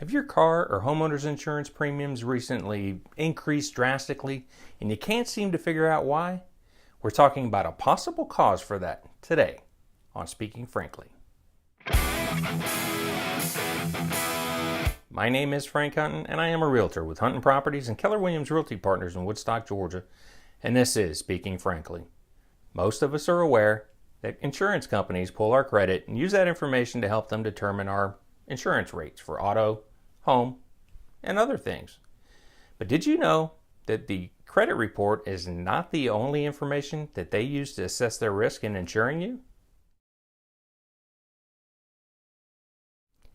Have your car or homeowner's insurance premiums recently increased drastically and you can't seem to figure out why? We're talking about a possible cause for that today on Speaking Frankly. My name is Frank Hunton and I am a realtor with Hunton Properties and Keller Williams Realty Partners in Woodstock, Georgia, and this is Speaking Frankly. Most of us are aware that insurance companies pull our credit and use that information to help them determine our insurance rates for auto, home, and other things. But did you know that the credit report is not the only information that they use to assess their risk in insuring you?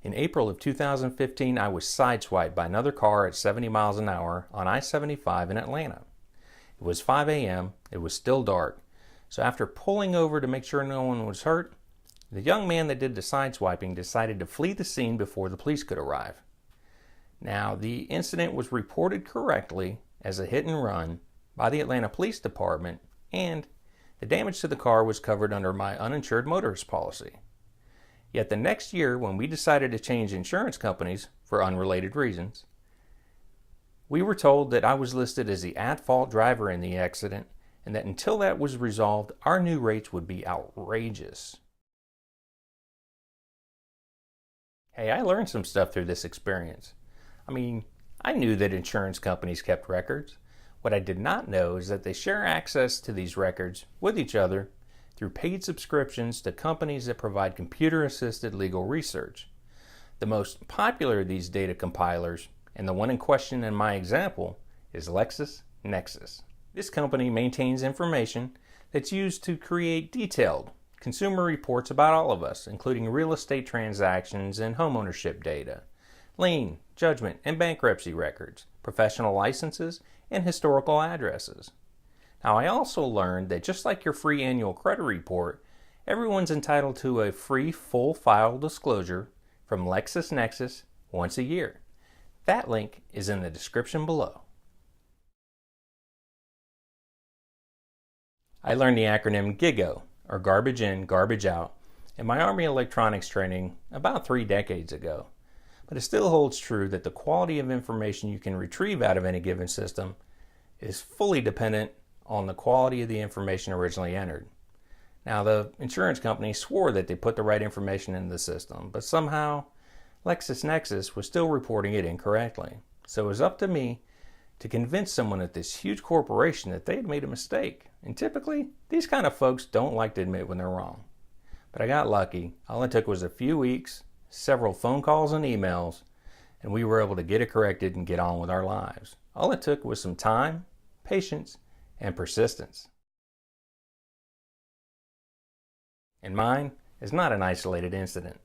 In April of 2015, I was sideswiped by another car at 70 miles an hour on I-75 in Atlanta. It was 5 a.m., it was still dark, so after pulling over to make sure no one was hurt, the young man that did the sideswiping decided to flee the scene before the police could arrive. Now, the incident was reported correctly as a hit and run by the Atlanta Police Department, and the damage to the car was covered under my uninsured motorist policy. Yet the next year, when we decided to change insurance companies for unrelated reasons, we were told that I was listed as the at-fault driver in the accident, and that until that was resolved, our new rates would be outrageous. Hey, I learned some stuff through this experience. I knew that insurance companies kept records. What I did not know is that they share access to these records with each other through paid subscriptions to companies that provide computer-assisted legal research. The most popular of these data compilers, and the one in question in my example, is LexisNexis. This company maintains information that's used to create detailed consumer reports about all of us, including real estate transactions and homeownership data, lien, judgment, and bankruptcy records, professional licenses, and historical addresses. Now, I also learned that just like your free annual credit report, everyone's entitled to a free full file disclosure from LexisNexis once a year. That link is in the description below. I learned the acronym GIGO, or Garbage In, Garbage Out, in my Army electronics training about 3 decades ago. But it still holds true that the quality of information you can retrieve out of any given system is fully dependent on the quality of the information originally entered. Now, the insurance company swore that they put the right information into the system, but somehow LexisNexis was still reporting it incorrectly. So it was up to me to convince someone at this huge corporation that they had made a mistake. And typically, these kind of folks don't like to admit when they're wrong. But I got lucky. All it took was a few weeks, several phone calls and emails, and we were able to get it corrected and get on with our lives. All it took was some time, patience, and persistence. And mine is not an isolated incident.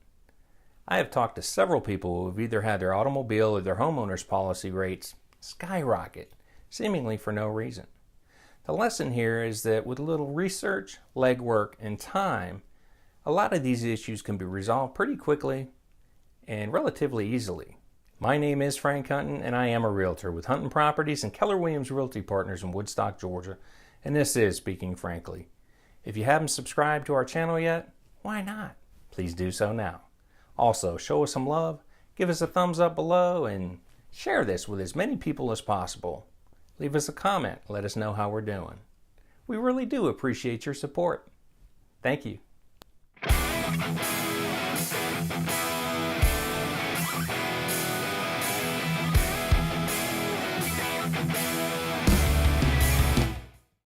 I have talked to several people who have either had their automobile or their homeowner's policy rates skyrocket, seemingly for no reason. The lesson here is that with a little research, legwork, and time, a lot of these issues can be resolved pretty quickly and relatively easily. My name is Frank Hunton, and I am a realtor with Hunton Properties and Keller Williams Realty Partners in Woodstock, Georgia, and this is Speaking Frankly. If you haven't subscribed to our channel yet, why not? Please do so now. Also, show us some love, give us a thumbs up below, and share this with as many people as possible. Leave us a comment, let us know how we're doing. We really do appreciate your support. Thank you.